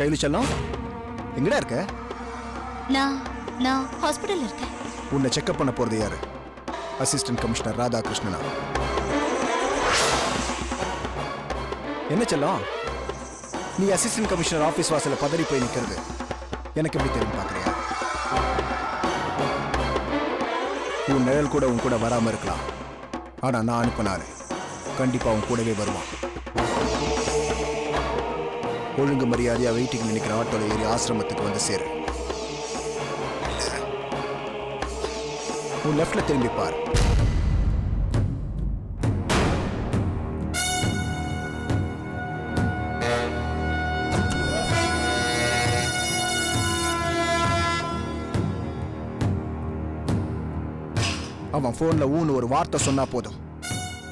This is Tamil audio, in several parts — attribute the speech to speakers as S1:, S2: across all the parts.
S1: ஷைலு செல்லம், எங்கடா இருக்க?
S2: நான் ஹாஸ்பிடல்ல இருக்கேன்.
S1: உன்னை செக்அப் பண்ண போறது யாரு? அசிஸ்டன்ட் கமிஷனர் ராதாகிருஷ்ணனா? என்ன செல்லம், நீ அசிஸ்டன்ட் கமிஷனர் ஆபீஸ் வாசல்ல பதறி போய் நிக்கிறது எனக்கு எப்படி தெரியும் பாக்குறியா? உன் நிழல் கூட உன் கூட வராம இருக்கலாம், ஆனா நான் அனுப்பினாரு கண்டிப்பா உன் கூடவே வருவான். ஒழுங்கு மரியாதையா வெயிட்டிங்ல நிக்கிற ஆட்டோல ஏறி ஆசிரமத்துக்கு வந்து சேரு. உன் லெஃப்ட்ல திரும்பி பார். அவன் போன்ல ஊன்னு ஒரு வார்த்தை சொன்னா போதும்,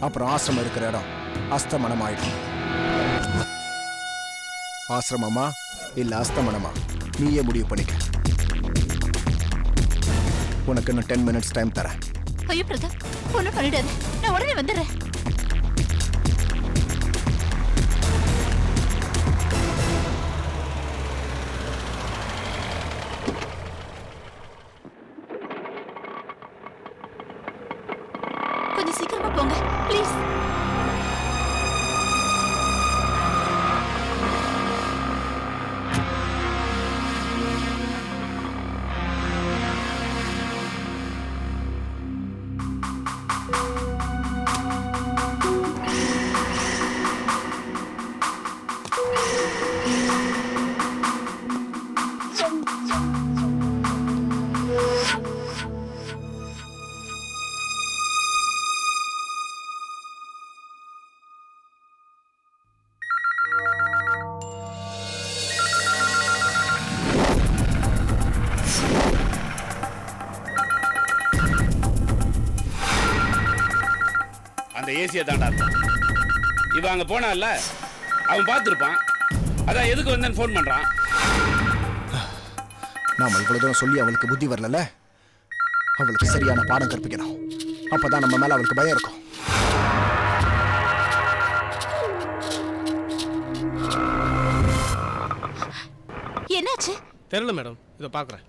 S1: அப்புறம் ஆசிரமம் இருக்கிற இடம் அஸ்தமனம் ஆயிடும். ஆசிரமமா இல்ல அஸ்தமனமா நீயே முடிவு பண்ணிக்க. உனக்கு இன்னும் 10 minutes டைம் தரேன்.
S2: ஐயோ பிரதாப், ஒன்னும் பண்ணிடாது, நான் உடனே வந்துடுறேன். கொஞ்சம் சீக்கிரமா போங்க ப்ளீஸ்.
S3: ஏசியா தாண்டா இருக்கும். இவன் அங்க போனான்ல, அவன் பார்த்துருப்பான். அதான் எதுக்கு வந்தேன்னு ஃபோன் பண்றான்.
S1: நாம இவ்வளவு தூரம் சொல்லி அவளுக்கு புத்தி வரல, அவளுக்கு சரியான பாடம் கற்பிக்கணும். அப்பதான் நம்ம மேல அவளுக்கு பயம் இருக்கும்.
S2: என்னாச்சு?
S4: தெரியல மேடம், இதை பார்க்குறேன்.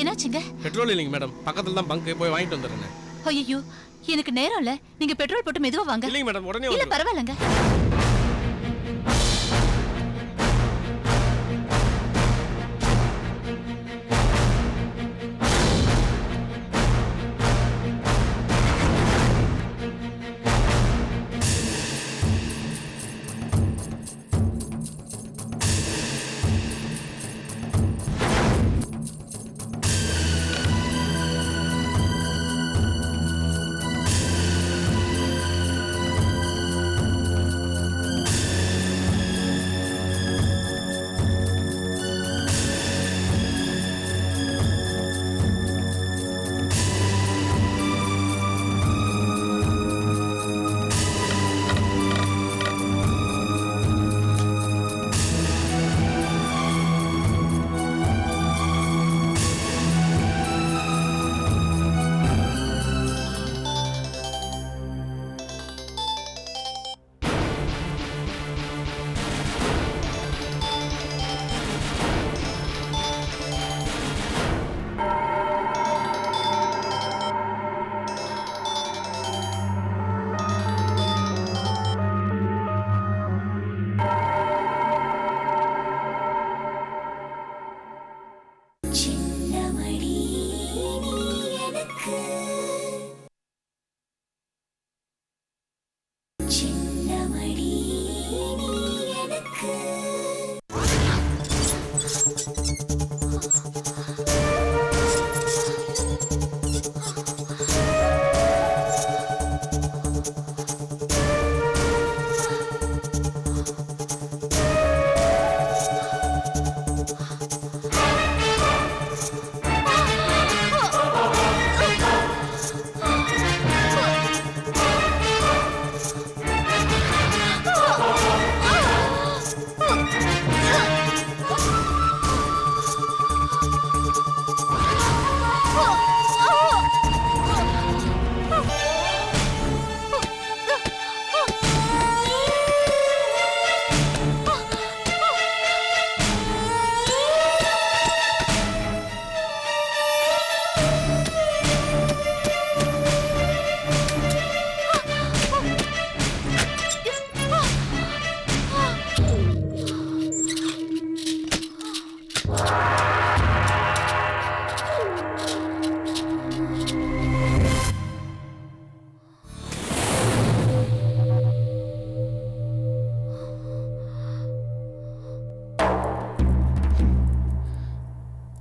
S2: என்னாச்சுங்க?
S4: பெட்ரோல் இல்லைங்க மேடம், பக்கத்துல தான் பங்க், போய் வாங்கிட்டு வந்துடுறேன்.
S2: ஐயோ, எனக்கு நேரம் இல்ல, நீங்க பெட்ரோல் போட்டு மெதுவா வாங்க.
S4: இல்லைங்க மேடம், உடனே
S2: இல்ல பரவாயில்லைங்க.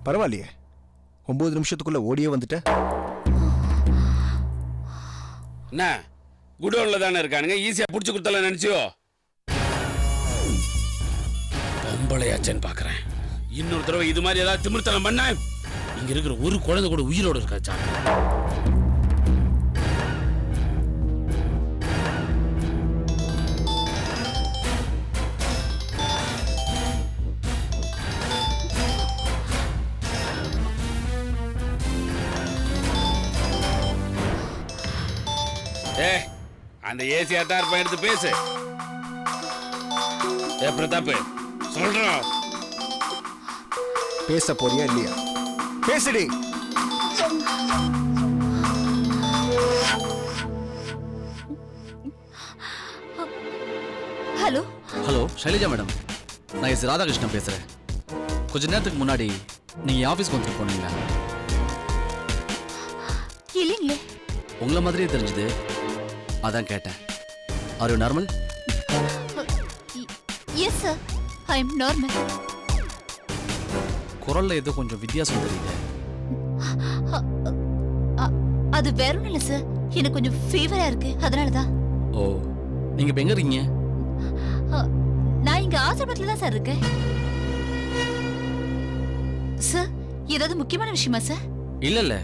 S1: பரவாயில்லையே, 9 நிமிஷத்துக்குள்ள ஓடியே வந்துட்ட.
S3: என்ன குடோன்ல தானே இருக்கானுங்க, ஈஸியா புடிச்சு கொடுத்தல நினைச்சியோ? பொம்பளையாச்சேன்னு பாக்குறேன். இன்னொரு தடவை இது மாதிரி ஏதாவது திமிர்த்தனம் பண்ண இங்க இருக்கிற ஒரு குழந்தை கூட உயிரோட இருக்காச்சா? அந்த ஏசியா தான் இருப்பேன், எடுத்து பேசு. பிரதாப் சொல்றோம்,
S1: பேச போறியா இல்லையா? பேசுடி.
S2: ஹலோ
S5: ஹலோ ஷைலஜா மேடம், நான் எஸ் ராதாகிருஷ்ணன் பேசுகிறேன். கொஞ்ச நேரத்துக்கு முன்னாடி நீங்கள் ஆஃபீஸ்க்கு வந்துட்டு போனீங்களா?
S2: இல்லைங்களே.
S5: உங்களை மாதிரியே தெரிஞ்சுது, அதான் கேட்டேன். Are you normal?
S2: Yes sir, I am normal.
S5: குரல்ல ஏதோ கொஞ்சம் வித்தியாசம் தெரியுது.
S2: அது வேற ஒன்றும் இல்லை சார், எனக்கு கொஞ்சம் ஃபீவரா இருக்கு, அதனால தான்.
S5: ஓ, நீங்கள் இப்போ எங்கே இருக்கீங்க?
S2: நான் இங்க ஆசிரமத்தில் தான் சார் இருக்கேன். சார், ஏதாவது முக்கியமான விஷயமா சார்?
S5: இல்லை இல்லை,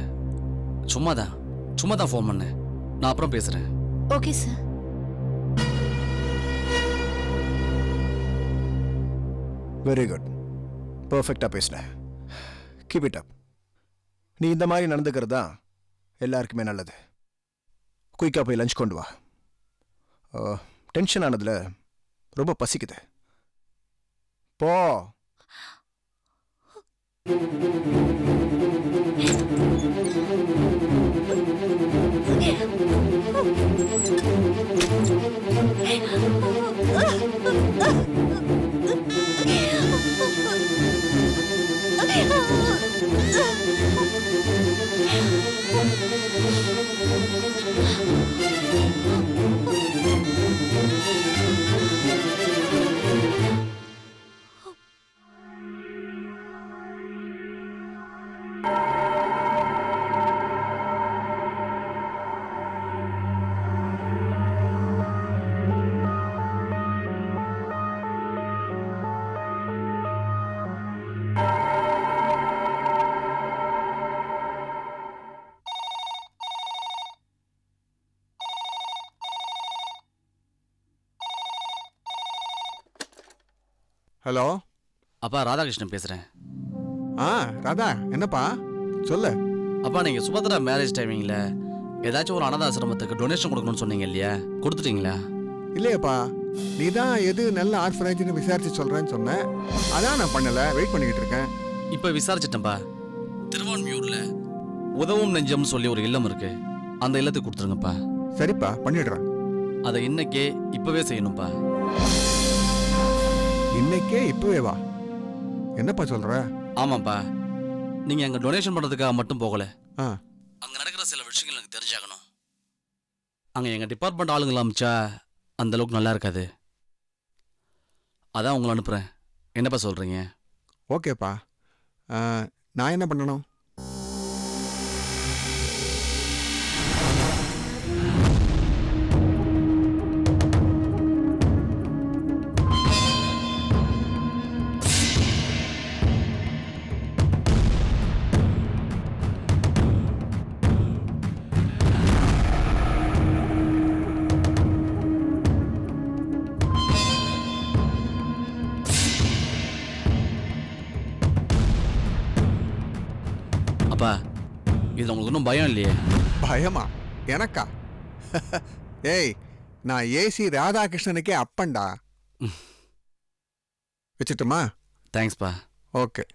S5: சும்மா தான் ஃபோன் பண்ணேன். நான் அப்புறம் பேசுகிறேன்.
S2: Okay sir.
S1: வெரி குட், பர்ஃபெக்டாக பேசுன. Keep it up. நீ இந்த மாதிரி நடந்துக்கிறது தான் எல்லாருக்குமே நல்லது. குயிக்காக போய் லஞ்ச் கொண்டு வா. டென்ஷன் ஆனதில் ரொம்ப பசிக்குது. போ.
S6: ஹலோ
S5: அப்பா, ராதாகிருஷ்ணன் பேசுகிறேன்.
S6: ராதா, என்னப்பா சொல்லு.
S5: அப்பா, நீங்கள் சுபத்ரா மேரேஜ் டைமிங்கில் ஏதாச்சும் ஒரு அனாதாசிரமத்துக்கு டொனேஷன் கொடுக்கணும்னு சொன்னீங்க இல்லையா? கொடுத்துட்டீங்களா?
S6: இல்லையப்பா, நீ தான் எது நல்ல ஆர்ஃபனேஜ்னு விசாரிச்சு சொல்கிறேன்னு சொன்னேன். அதான் நான் பண்ணலை, வெயிட் பண்ணிக்கிட்டு இருக்கேன்.
S5: இப்போ விசாரிச்சிட்டேன்ப்பா. திருவான்மியூரில் உதவும் நெஞ்சம்னு சொல்லி ஒரு இல்லம் இருக்கு, அந்த இல்லத்துக்கு கொடுத்துருங்கப்பா.
S6: சரிப்பா, பண்ணிடுறேன்.
S5: அதை இன்னைக்கே இப்போவே செய்யணும்ப்பா.
S6: இன்னைக்கே இப்பவே வா? என்னப்பா சொல்ற?
S5: ஆமாப்பா, நீங்கள் அங்கே டொனேஷன் பண்ணுறதுக்காக மட்டும் போகலை.
S6: ஆ,
S5: அங்கே நடக்கிற சில விஷயங்கள் எனக்கு தெரிஞ்சாகணும். அங்கே எங்கள் டிபார்ட்மெண்ட் ஆளுங்களை அமிச்சா அந்த அளவுக்கு நல்லா இருக்காது. அதான் உங்களை அனுப்புகிறேன். என்னப்பா சொல்கிறீங்க?
S6: ஓகேப்பா. நான் என்ன பண்ணணும்?
S5: அப்பா, இது உங்களுக்கு ஒன்றும் பயம் இல்லையே?
S6: பயமா? எனக்கா? ஏய், நான் ஏசி ராதாகிருஷ்ணனுக்கே அப்பன்டா. வச்சுட்டுமா?
S5: தேங்க்ஸ்ப்பா.
S6: ஓகே.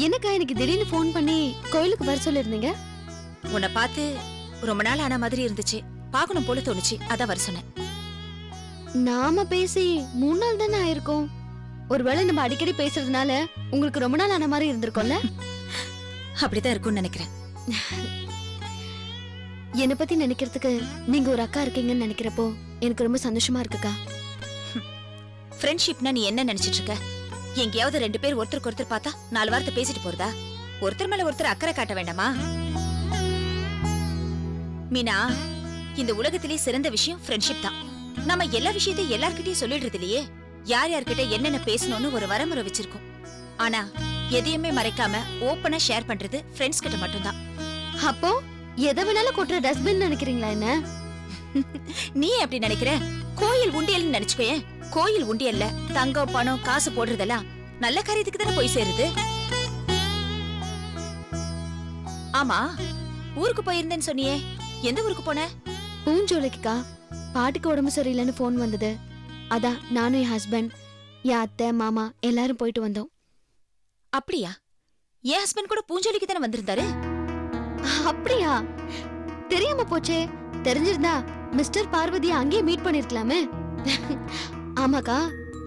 S7: என்னக்கா எனக்கு திடீர்னு ஃபோன் பண்ணி கோயிலுக்கு வர சொல்லிருந்தீங்க?
S2: உன்னை பார்த்து ரொம்ப நாள் ஆன மாதிரி இருந்துச்சு, பார்க்கணும் போல தோணுச்சு, அதான் வர சொன்னேன்.
S7: நாம பேசி 3 நாள் தானே ஆயிருக்கும். ஒருவேளை நம்ம அடிக்கடி பேசுறதுனால உங்களுக்கு ரொம்ப நாள் ஆன மாதிரி இருந்திருக்கும்ல?
S2: அப்படிதான் இருக்கும்னு நினைக்கிறேன்.
S7: என்னை பத்தி நினைக்கிறதுக்கு நீங்க ஒரு அக்கா இருக்கீங்கன்னு நினைக்கிறப்போ எனக்கு ரொம்ப சந்தோஷமா இருக்குக்கா.
S2: ஃப்ரெண்ட்ஷிப்னா நீ என்ன நினைச்சிட்டு இருக்க? எங்கேயாவது 2 பேர் ஒருத்தருக்கு ஒருத்தர் பார்த்தா 4 வார்த்தை பேசிட்டு போறதா? ஒருத்தர் மேல ஒருத்தர் அக்கறை காட்ட வேண்டாமா? மீனா, இந்த உலகத்திலேயே சிறந்த விஷயம் ஃப்ரெண்ட்ஷிப் தான். நம்ம எல்லா விஷயத்தையும் எல்லார்கிட்டயும் சொல்லிடுறது இல்லையே. யார் யார்கிட்ட என்னென்ன பேசணும்னு ஒரு வரமுறை வச்சிருக்கோம். ஆனா எதையுமே மறைக்காம ஓப்பனா ஷேர் பண்றது ஃப்ரெண்ட்ஸ் கிட்ட மட்டும்தான்.
S7: அப்போ எதை வேணாலும் கொட்டுற டஸ்ட்பின் நினைக்கிறீங்களா என்ன?
S2: நீ எப்படி நினைக்கிற? கோயில் உண்டியல்னு நினைச்சுக்கோயேன். கோயில் உண்டியல்ல தங்கம் பணம் காசு போடுறதெல்லாம் நல்ல காரியத்துக்கு தானே போய் சேருது. ஆமா, ஊருக்கு போயிருந்தேன்னு சொன்னியே, எந்த ஊருக்கு போன?
S7: பூஞ்சோலைக்குக்கா. பாட்டுக்கு உடம்பு சரியில்லைன்னு ஃபோன் வந்தது. அதான் நானும் என் ஹஸ்பண்ட், என் அத்தை மாமா எல்லாரும் போயிட்டு வந்தோம்.
S2: அப்படியா? என் ஹஸ்பண்ட் கூட பூஞ்சோலிக்கு தானே வந்திருந்தாரு.
S7: அப்படியா? தெரியாம போச்சே. தெரிஞ்சிருந்தா மிஸ்டர் பார்வதியை அங்கேயே மீட் பண்ணிருக்கலாமே. ஆமாக்கா,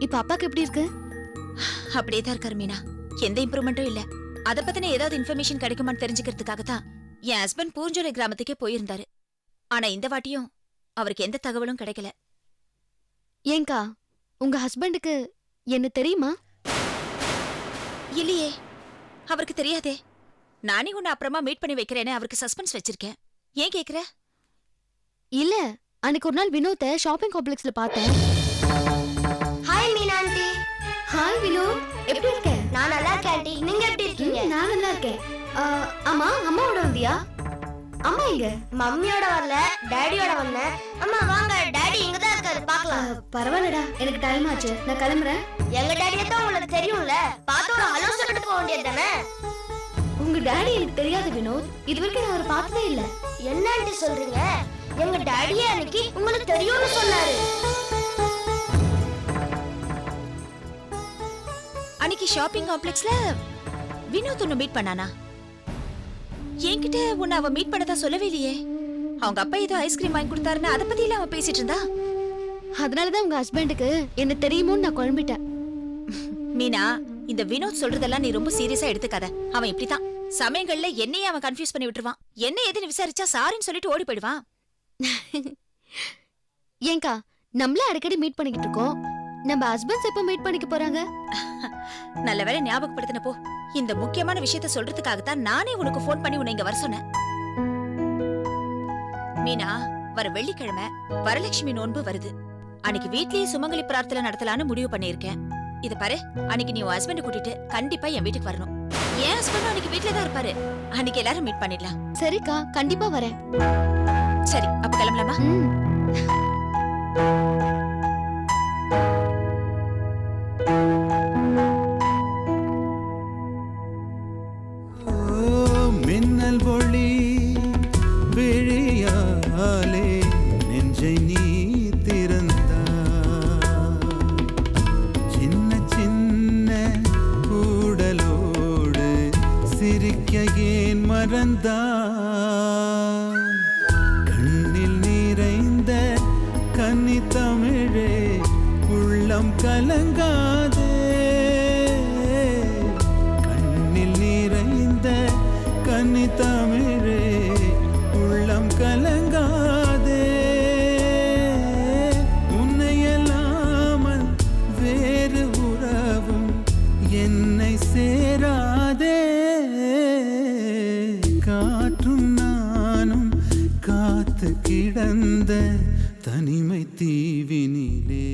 S7: இப்ப அப்பாக்கு எப்படி இருக்கு?
S2: அப்படியே தான் இருக்காரு மீனா, எந்த இம்ப்ரூவ்மெண்ட்டும் இல்ல. அத பத்தின ஏதாவது இன்ஃபர்மேஷன் கிடைக்குமான்னு தெரிஞ்சுக்கிறதுக்காக தான் என் ஹஸ்பண்ட் பூஞ்சோலை கிராமத்துக்கே போயிருந்தாரு. ஆனா இந்த வாட்டியும் அவருக்கு எந்த தகவலும் கிடைக்கல.
S7: ஏங்கா, உங்க ஹஸ்பண்டுக்கு என்ன தெரியுமா?
S2: இல்லையே, அவருக்கு தெரியாதே. நானே உன்னை அப்புறமா மீட் பண்ணி வைக்கிறேன்னு அவருக்கு சஸ்பென்ஸ் வச்சிருக்கேன். ஏன் கேக்குற?
S7: இல்ல, அன்னைக்கு ஒரு நாள் வினோத்தை ஷாப்பிங் காம்ப்ளெக்ஸ்ல பார்த்தேன்.
S8: Hi Meena aunty.
S7: Hi Vinod, எப்படி இருக்க?
S8: நான் நல்லா இருக்கேன் ஆண்டி. நீங்க எப்படி இருக்கீங்க?
S7: நான் நல்லா இருக்கேன். அம்மா, அம்மாவோட வந்தியா? அம்மா எங்க?
S8: மம்மியோட வரல, டாடியோட வந்தேன். அம்மா வாங்க, டாடி இங்க தான் இருக்காரு, பார்க்கலாம்.
S7: பரவாயில்லடா, எனக்கு டைம் ஆச்சு, நான் கிளம்புறேன்.
S8: எங்க டாடியை தான் உங்களுக்கு தெரியும்ல, பார்த்து ஒரு ஹலோ சொல்லிட்டு போக வேண்டியது தானே.
S7: உங்க டாடி எனக்கு தெரியாது வினோத், இது வரைக்கும் நான் அவரை பார்த்ததே இல்ல.
S8: என்ன ஆண்டி சொல்றீங்க? எங்க டாடியே அன்னைக்கு உங்களுக்கு தெரியும்னு சொன்னாரு.
S2: அன்னைக்கு ஷாப்பிங் காம்ப்ளெக்ஸ்ல வினோத் உன்னை மீட் பண்ணானா? என்கிட்ட உன்னை அவ மீட் பண்ணதா சொல்லவே இல்லையே. அவங்க அப்பா ஏதோ ஐஸ்கிரீம் வாங்கி கொடுத்தாருன்னு அதை பத்தி அவன் பேசிட்டு இருந்தா.
S7: அதனாலதான் உங்க ஹஸ்பண்டுக்கு என்ன தெரியுமோன்னு நான் குழம்பிட்டேன்.
S2: மீனா, இந்த வினோத் சொல்றதெல்லாம் நீ ரொம்ப சீரியஸா எடுத்துக்காத. அவன் இப்படித்தான் சமயங்கள்ல என்னையே அவன் கன்ஃபியூஸ் பண்ணி விட்டுருவான். என்ன ஏதுன்னு விசாரிச்சா சாரின்னு சொல்லிட்டு ஓடி போயிடுவான்.
S7: ஏங்கா, நம்மளே அடிக்கடி மீட் பண்ணிக்கிட்டு இருக்கோம். நம்ம ஹஸ்பண்ட்ஸ் எப்ப மீட் பண்ணிக்க போறாங்க?
S2: நல்ல வேளை ஞாபகப்படுத்தின போ. இந்த முக்கியமான விஷயத்த சொல்றதுக்காகத்தான் நானே உனக்கு ஃபோன் பண்ணி உன்னை இங்க வர சொன்னேன். மீனா, வர வெள்ளிக்கிழமை வரலட்சுமி நோன்பு வருது. அன்னைக்கு வீட்லயே சுமங்கலி பிரார்த்தனை நடத்தலான்னு முடிவு பண்ணிருக்கேன். இத பாரு, அன்னைக்கு நீ உன் ஹஸ்பண்ட் கூட்டிட்டு கண்டிப்பா என் வீட்டுக்கு வரணும். என் ஹஸ்பண்ட் அன்னைக்கு வீட்ல தான் இருப்பாரு. அன்னைக்கு எல்லாரும் மீட் பண்ணிடலாம்.
S7: சரிக்கா, கண்டிப்பா வரேன்.
S2: சரி, அப்ப கிளம்பலாமா?
S9: மின்னல் ஒளி விழியாலே நெஞ்சை நீ திறந்தா, சின்ன சின்ன கூடலோடு சிரிக்க ஏன் மறந்தா, கண்ணில் நிறைந்த கன்னி தமிழே உள்ளம் கலங்காதே, கண்ணில் நிறைந்த கன்னி தமிழே உள்ளம் கலங்காதே, உன்னையல்லாமல் வேறு உறவும் என்னை சேராதே, காற்றும் நானும் காத்து கிடந்த தனிமை தீவினிலே